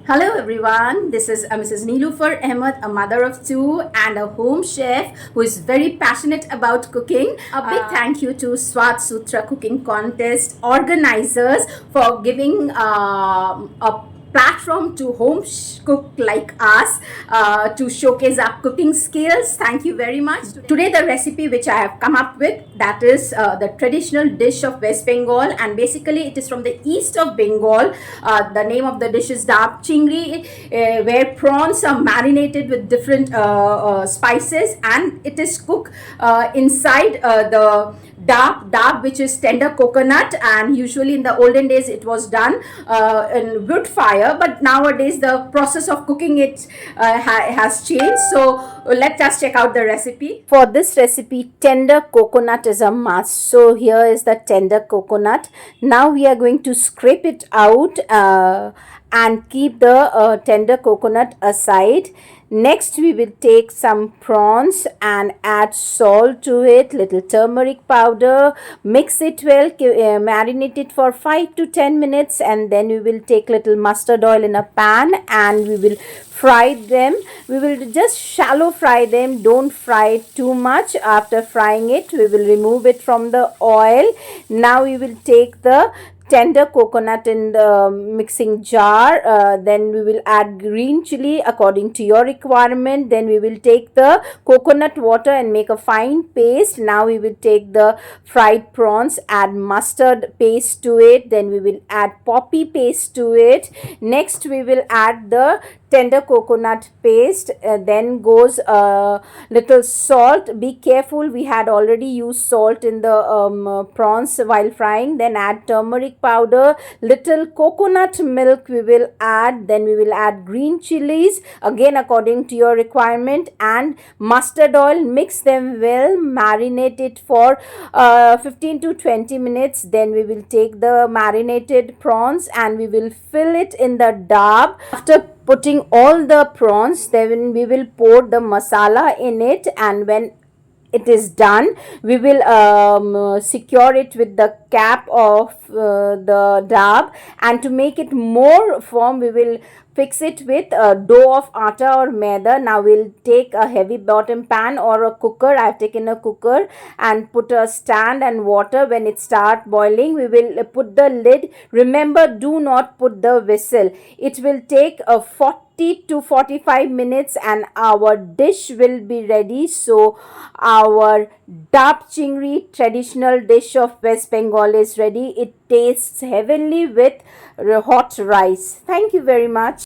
Hello everyone, this is Mrs. Neelofer Ahmed, a mother of two and a home chef who is very passionate about cooking. A big thank you to Swat Sutra Cooking Contest organizers for giving a platform to cook like us to showcase our cooking skills. Thank you very much. Today the recipe which I have come up with, that is the traditional dish of West Bengal, and basically it is from the east of Bengal. The name of the dish is Chingri, where prawns are marinated with different spices, and it is cooked inside the dab, which is tender coconut, and usually in the olden days it was done in wood fire, but nowadays the process of cooking it has changed. So let us check out the recipe. For this recipe, tender coconut is a must. So here is the tender coconut. Now we are going to scrape it out and keep the tender coconut aside. Next we will take some prawns and add salt to it, little turmeric powder, mix it well, marinate it for 5 to 10 minutes, and then we will take little mustard oil in a pan and we will fry them. We will just shallow fry them, don't fry it too much. After frying it, we will remove it from the oil. Now we will take the tender coconut in the mixing jar. Then we will add green chili according to your requirement. Then we will take the coconut water and make a fine paste. Now we will take the fried prawns, add mustard paste to it. Then we will add poppy paste to it. Next we will add the tender coconut paste. Then goes little salt. Be careful, we had already used salt in the prawns while frying. Then add turmeric powder, little coconut milk we will add. Then we will add green chilies again according to your requirement, and mustard oil. Mix them well, marinate it for 15 to 20 minutes. Then we will take the marinated prawns and we will fill it in the dab. After putting all the prawns, then we will pour the masala in it, and when it is done, we will secure it with the cap of the dab, and to make it more firm, we will fix it with a dough of atta or maida. Now we'll take a heavy bottom pan or a cooker. I've taken a cooker and put a stand and water. When it start boiling, we will put the lid. Remember, do not put the whistle. It will take a 40 to 45 minutes and our dish will be ready. So our dab chingri, traditional dish of West Bengal, is ready. It tastes heavenly with hot rice. Thank you very much.